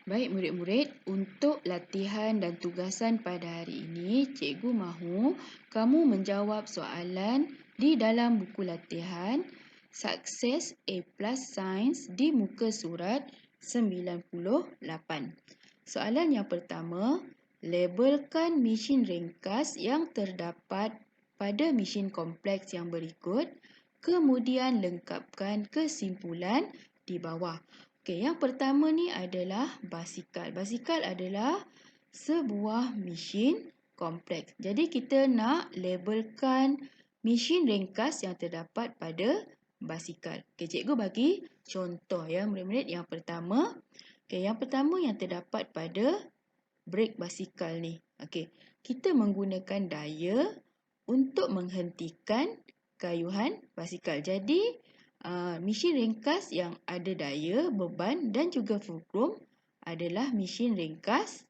Baik murid-murid, untuk latihan dan tugasan pada hari ini, cikgu mahu kamu menjawab soalan di dalam buku latihan Sukses A+ Sains di muka surat 98. Soalan yang pertama, labelkan mesin ringkas yang terdapat pada mesin kompleks yang berikut, kemudian lengkapkan kesimpulan di bawah. Okey, yang pertama ni adalah basikal. Basikal adalah sebuah mesin kompleks. Jadi kita nak labelkan mesin ringkas yang terdapat pada basikal. Okey, cikgu bagi contoh ya murid-murid. Yang pertama, yang terdapat pada brek basikal ni. Okey, kita menggunakan daya untuk menghentikan kayuhan basikal. Jadi mesin ringkas yang ada daya, beban dan juga fulcrum adalah mesin ringkas.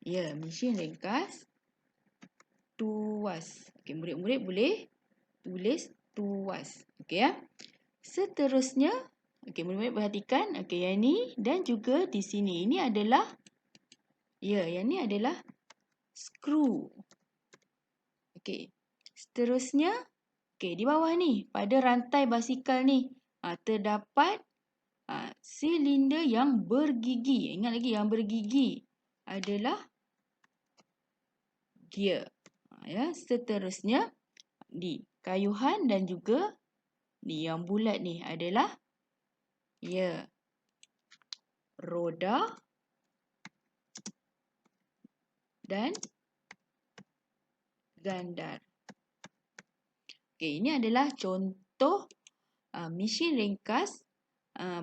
Ya, mesin ringkas tuas. Okey, murid-murid boleh tulis tuas. Okey ya. Seterusnya, okey murid-murid perhatikan, okey yang ni dan juga di sini. Ini adalah yang ni adalah skru. Okey. Seterusnya, okey di bawah ni pada rantai basikal ni terdapat silinder yang bergigi. Ingat lagi yang bergigi adalah gear. Ya, seterusnya di kayuhan dan juga ni yang bulat ni adalah roda dan gandar. Okey, ini adalah contoh mesin ringkas,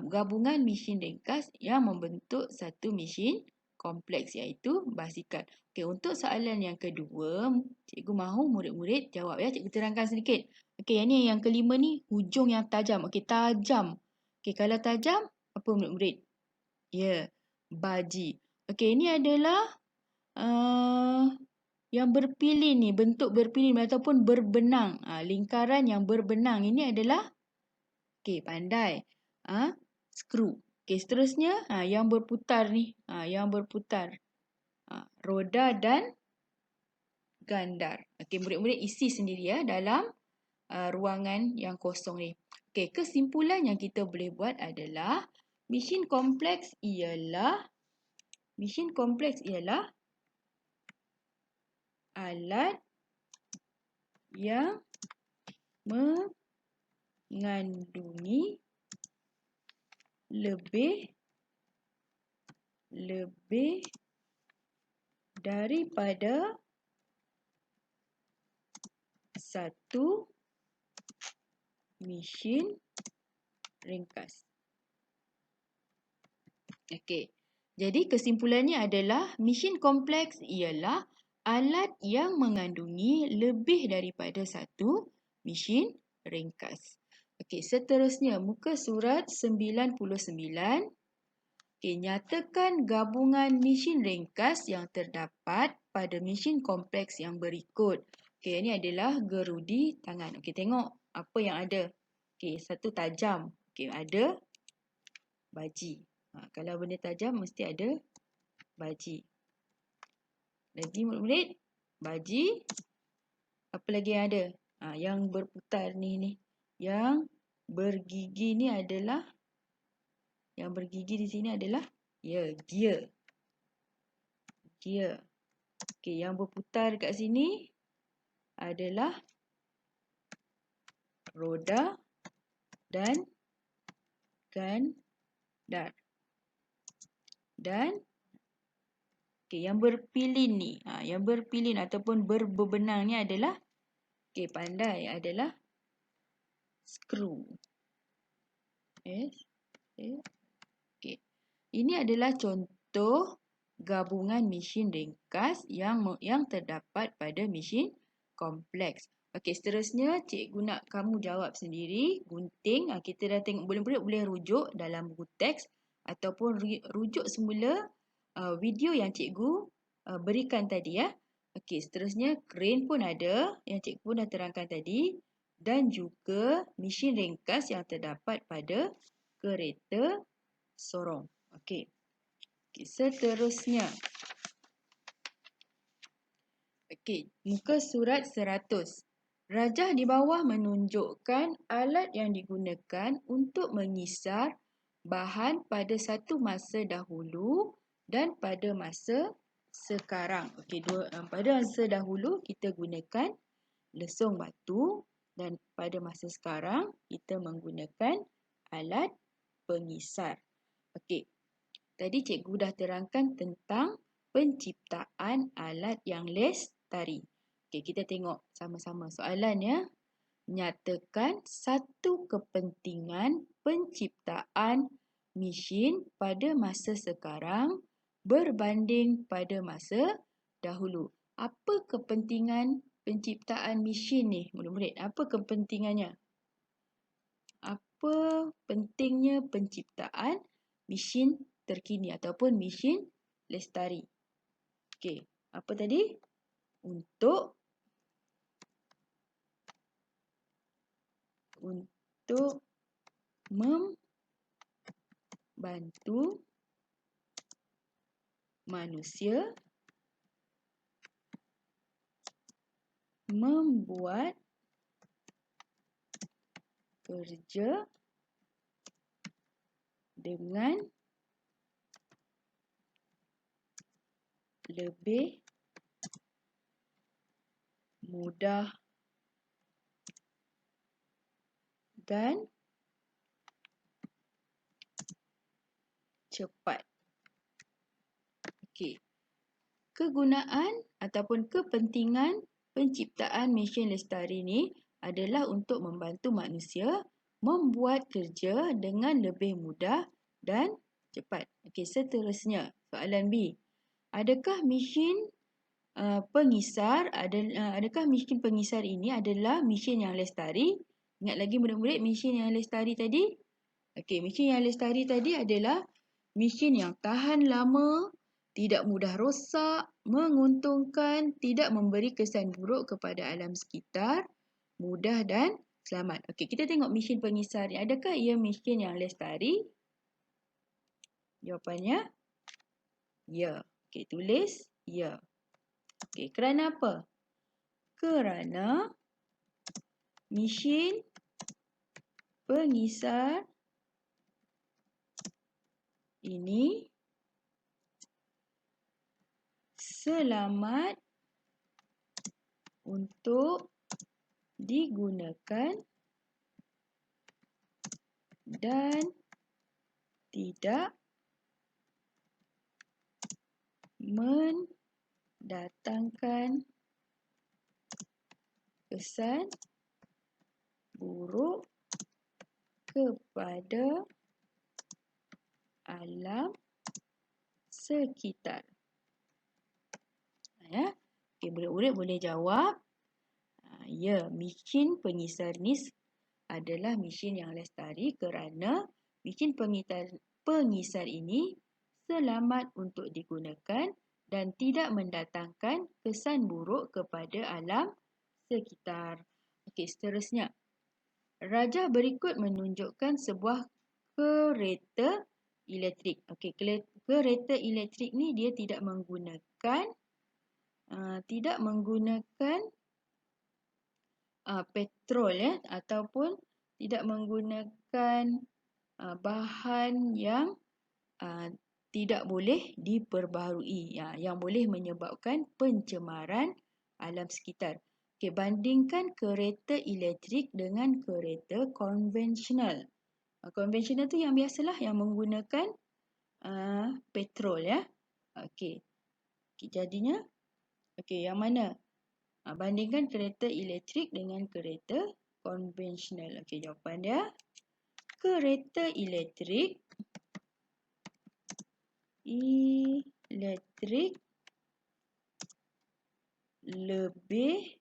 gabungan mesin ringkas yang membentuk satu mesin kompleks iaitu basikal. Okey, untuk soalan yang kedua, cikgu mahu murid-murid jawab ya. Cikgu terangkan sedikit. Okey, yang ni yang kelima ni hujung yang tajam. Okey, tajam. Okey, kalau tajam apa murid-murid? Ya, baji. Okey, ini adalah yang berpilin ni, bentuk berpilin ataupun berbenang. Lingkaran yang berbenang ini adalah pandai. Skru. Okey, seterusnya yang berputar ni, yang berputar. Roda dan gandar. Okey, murid-murid isi sendiri ya dalam ruangan yang kosong ni. Okey, kesimpulan yang kita boleh buat adalah mesin kompleks ialah alat yang mengandungi lebih daripada satu mesin ringkas. Okey. Jadi kesimpulannya adalah mesin kompleks ialah alat yang mengandungi lebih daripada satu mesin ringkas. Okey, seterusnya muka surat 99. Okey, nyatakan gabungan mesin ringkas yang terdapat pada mesin kompleks yang berikut. Okey, ini adalah gerudi tangan. Okey, tengok apa yang ada. Okey, satu tajam. Okey, ada baji. Kalau benda tajam mesti ada baji. Lagi murid-murid, baji. Apa lagi yang ada? Yang berputar ni. Yang bergigi ni adalah, yang bergigi di sini adalah gear. Gear. Okey, yang berputar kat sini adalah roda dan gandar. Dan yang berpilin ni, yang berpilin ataupun berbenang ni adalah pandai adalah skru. Okey. Ini adalah contoh gabungan mesin ringkas yang terdapat pada mesin kompleks. Okey, seterusnya cikgu nak kamu jawab sendiri, gunting. Kita dah tengok, boleh rujuk dalam buku teks ataupun rujuk semula video yang cikgu berikan tadi ya. Okey, seterusnya crane pun ada yang cikgu pun dah terangkan tadi dan juga mesin ringkas yang terdapat pada kereta sorong. Okey. Seterusnya. Muka surat 100. Rajah di bawah menunjukkan alat yang digunakan untuk mengisar bahan pada satu masa dahulu dan pada masa sekarang. Pada masa dahulu kita gunakan lesung batu dan pada masa sekarang kita menggunakan alat pengisar. Tadi cikgu dah terangkan tentang penciptaan alat yang lestari. Kita tengok sama-sama soalannya. Nyatakan satu kepentingan penciptaan mesin pada masa sekarang berbanding pada masa dahulu. Apa kepentingan penciptaan mesin ni, murid-murid? Apa kepentingannya? Apa pentingnya penciptaan mesin terkini ataupun mesin lestari? Apa tadi? Untuk membantu manusia membuat kerja dengan lebih mudah dan cepat. Kegunaan ataupun kepentingan penciptaan mesin lestari ni adalah untuk membantu manusia membuat kerja dengan lebih mudah dan cepat. Seterusnya, soalan B. Adakah mesin pengisar ini adalah mesin yang lestari? Ingat lagi murid-murid mesin yang lestari tadi? Mesin yang lestari tadi adalah mesin yang tahan lama, tidak mudah rosak, menguntungkan, tidak memberi kesan buruk kepada alam sekitar, mudah dan selamat. Kita tengok mesin pengisar ni. Adakah ia mesin yang lestari? Jawapannya ya. Tulis ya. Kerana apa? Kerana mesin pengisar ini selamat untuk digunakan dan tidak mendatangkan kesan buruk kepada alam sekitar. Murid-murid boleh jawab. Ya, mesin pengisar ni adalah mesin yang lestari kerana mesin pengisar ini selamat untuk digunakan dan tidak mendatangkan kesan buruk kepada alam sekitar. Seterusnya. Rajah berikut menunjukkan sebuah kereta elektrik. Kereta elektrik ni dia tidak menggunakan petrol ataupun tidak menggunakan bahan yang tidak boleh diperbaharui, yang boleh menyebabkan pencemaran alam sekitar. Bandingkan kereta elektrik dengan kereta konvensional. Konvensional tu yang biasalah, yang menggunakan petrol ya. Jadinya yang mana? Bandingkan kereta elektrik dengan kereta konvensional. Jawapan dia kereta elektrik lebih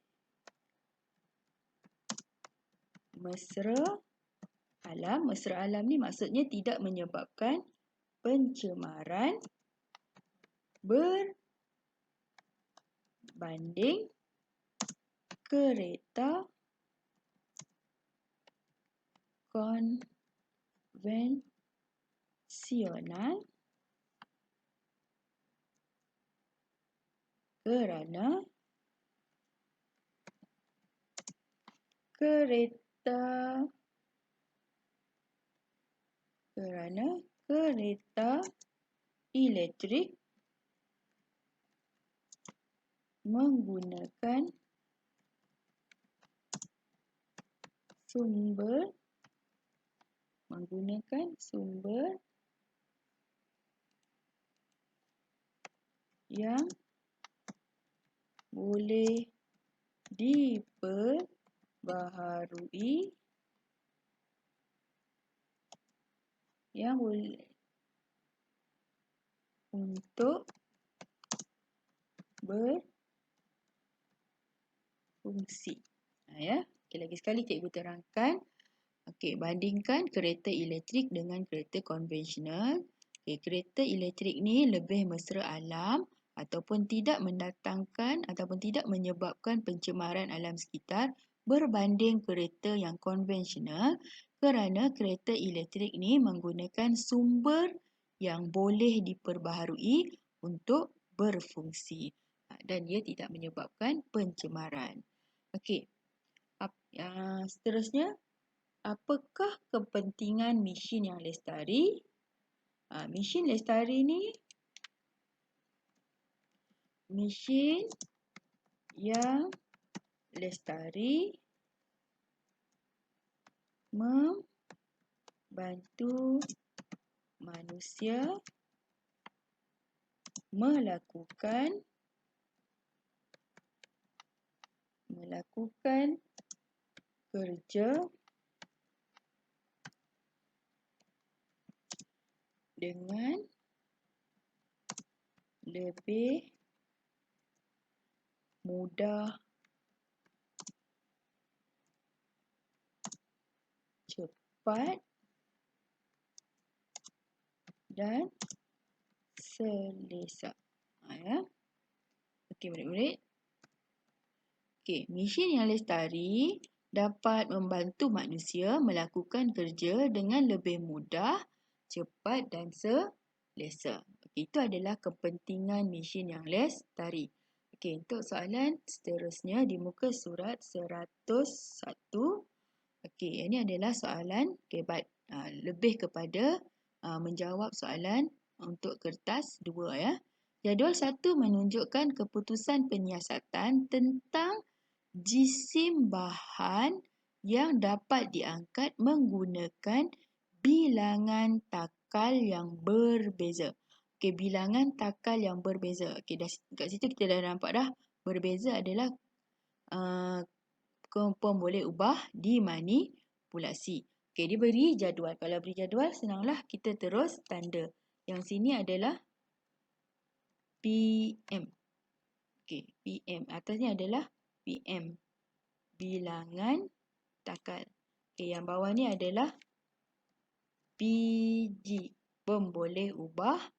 mesra alam. Mesra alam ni maksudnya tidak menyebabkan pencemaran berbanding kereta konvensional kerana kereta elektrik menggunakan sumber yang boleh diperbaharui untuk berfungsi. Ya. Okay, lagi sekali cikgu terangkan. Okey, bandingkan kereta elektrik dengan kereta konvensional. Okey, kereta elektrik ni lebih mesra alam ataupun tidak mendatangkan ataupun tidak menyebabkan pencemaran alam sekitar berbanding kereta yang konvensional kerana kereta elektrik ni menggunakan sumber yang boleh diperbaharui untuk berfungsi dan dia tidak menyebabkan pencemaran. Okey. Seterusnya, apakah kepentingan mesin yang lestari? Mesin lestari ni mesin yang lestari membantu manusia melakukan kerja dengan lebih mudah, cepat dan selesa. Ya. Okey, murid-murid. Okey, mesin yang lestari dapat membantu manusia melakukan kerja dengan lebih mudah, cepat dan selesa. Okey, itu adalah kepentingan mesin yang lestari. Okey, untuk soalan seterusnya di muka surat 101. Okey, ini adalah soalan kebat. Lebih kepada menjawab soalan untuk kertas 2 ya. Jadual 1 menunjukkan keputusan penyiasatan tentang jisim bahan yang dapat diangkat menggunakan bilangan takal yang berbeza. Okey, bilangan takal yang berbeza. Okey, kat situ kita dah nampak dah berbeza adalah pemboleh ubah dimanipulasi. Okey, dia beri jadual. Kalau beri jadual senanglah kita terus tanda. Yang sini adalah PM. Okey, PM. Atasnya adalah PM. Bilangan takal. Okey, yang bawah ni adalah PG. Pemboleh ubah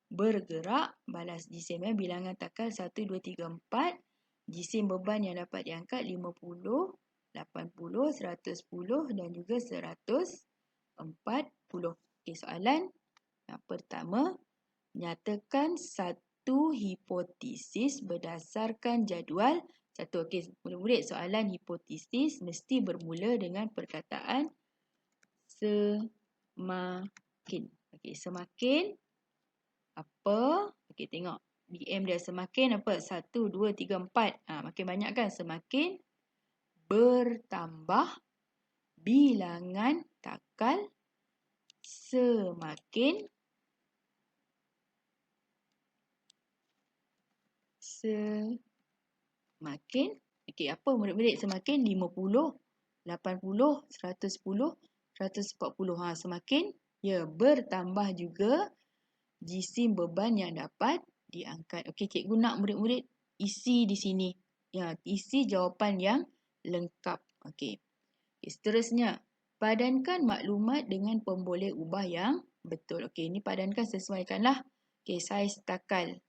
bergerak balas jisim. Bilangan takal 1, 2, 3, 4. Jisim beban yang dapat diangkat 50, 80, 110 dan juga 140. Okey, soalan yang pertama. Nyatakan satu hipotesis berdasarkan jadual 1. Okey, murid-murid, soalan hipotesis mesti bermula dengan perkataan semakin. Okey, semakin apa? Okey, tengok. BM dia semakin apa? 1, 2, 3, 4. Makin banyak kan? Semakin bertambah bilangan takal semakin okey, apa murid-murid? Semakin 50, 80, 110, 140. Semakin bertambah juga jisim beban yang dapat diangkat. Okey, cikgu nak murid-murid isi di sini. Ya, isi jawapan yang lengkap. Okey. Seterusnya, padankan maklumat dengan pemboleh ubah yang betul. Okey, ini padankan, sesuaikanlah. Okey, saiz takal.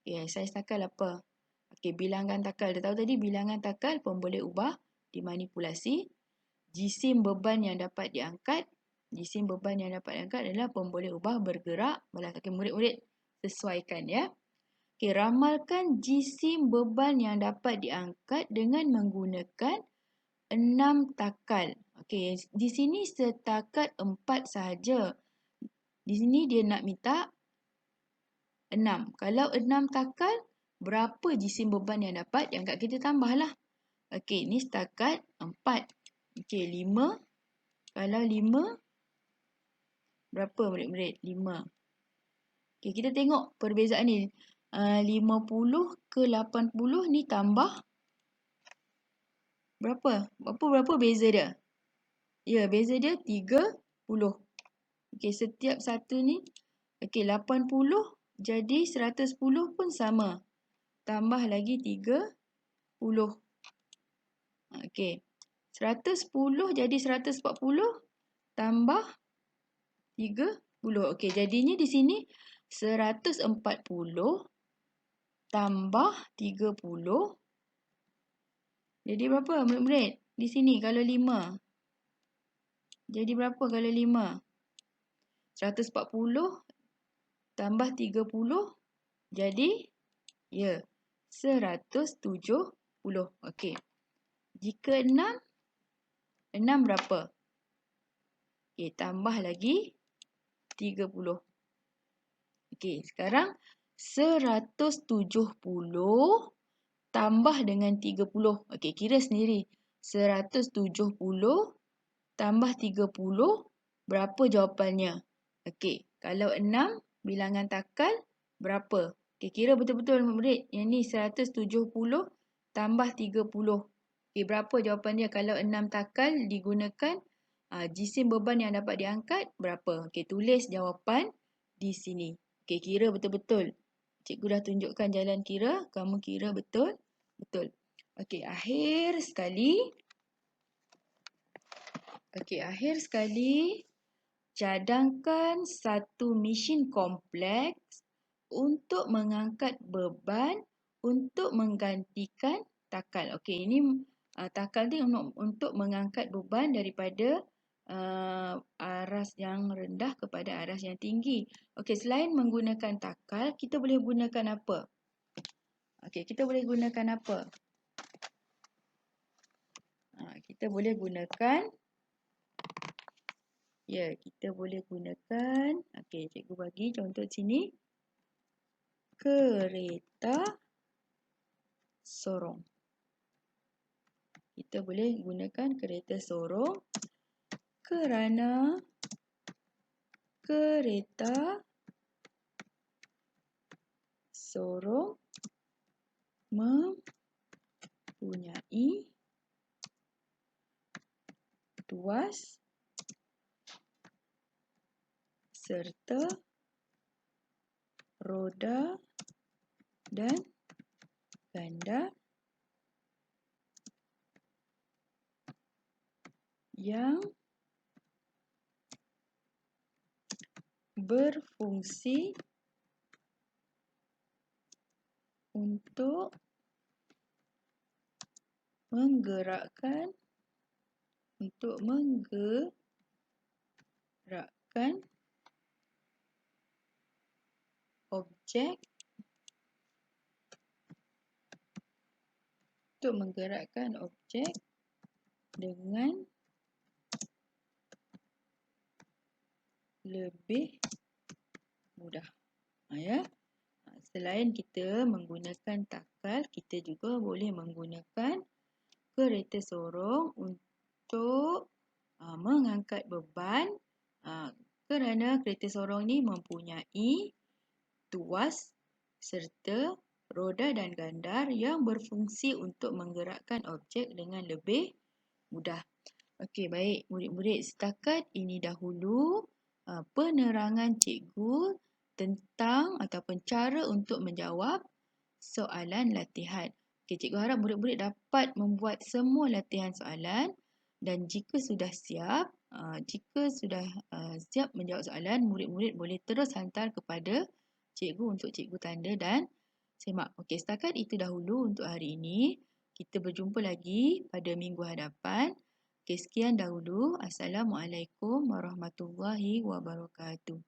Okey, saiz takal apa? Okey, bilangan takal. Dah tahu tadi bilangan takal pemboleh ubah dimanipulasi. Jisim beban yang dapat diangkat. Jisim beban yang dapat diangkat adalah pemboleh ubah bergerak. Okey, murid-murid sesuaikan ya. Okey, ramalkan jisim beban yang dapat diangkat dengan menggunakan 6 takal. Okey, di sini setakat 4 sahaja. Di sini dia nak minta 6. Kalau 6 takal, berapa jisim beban yang dapat diangkat? Kita tambahlah. Okey, ni setakat 4. Okey, 5. Kalau 5, berapa murid-murid? 5. Okey, kita tengok perbezaan ni. 50 ke 80 ni tambah berapa? Berapa beza dia? Ya, beza dia 30. Okey, setiap satu ni. Okey, 80 jadi 110 pun sama. Tambah lagi 30. Okey, 110 jadi 140 tambah 30. Okey, jadinya di sini 140 tambah 30. Jadi berapa murid-murid? Di sini kalau 5. Jadi berapa kalau 5? 140 tambah 30. Jadi, ya, 170. Okey. Jika 6, 6 berapa? Okey, tambah lagi 30. Okey, sekarang 170 tambah dengan 30. Okey, kira sendiri. 170 tambah 30, berapa jawapannya? Okey, kalau 6 bilangan takal berapa? Okey, kira betul-betul murid. Yang ni 170 tambah 30. Okey, berapa jawapannya kalau 6 takal digunakan jisim beban yang dapat diangkat berapa? Okey, tulis jawapan di sini. Okey, kira betul-betul. Cikgu dah tunjukkan jalan kira, kamu kira betul. Betul. Okey, akhir sekali, cadangkan satu mesin kompleks untuk mengangkat beban untuk menggantikan takal. Okey, ini takal ni untuk mengangkat beban daripada aras yang rendah kepada aras yang tinggi. Okey, selain menggunakan takal, kita boleh gunakan apa? Okey, kita boleh gunakan apa? Kita boleh gunakan, ya, kita boleh gunakan, okey, cikgu bagi contoh sini, kereta sorong. Kita boleh gunakan kereta sorong kerana kereta sorong mempunyai tuas serta roda dan ganda yang berfungsi untuk menggerakkan objek dengan lebih mudah. Ya. Selain kita menggunakan takal, kita juga boleh menggunakan kereta sorong untuk mengangkat beban kerana kereta sorong ni mempunyai tuas serta roda dan gandar yang berfungsi untuk menggerakkan objek dengan lebih mudah. Okey, baik murid-murid, setakat ini dahulu penerangan cikgu tentang ataupun cara untuk menjawab soalan latihan. Okey, cikgu harap murid-murid dapat membuat semua latihan soalan dan jika sudah siap, menjawab soalan, murid-murid boleh terus hantar kepada cikgu untuk cikgu tanda dan semak. Okey, setakat itu dahulu untuk hari ini. Kita berjumpa lagi pada minggu hadapan. Okey, sekian dahulu. Assalamualaikum warahmatullahi wabarakatuh.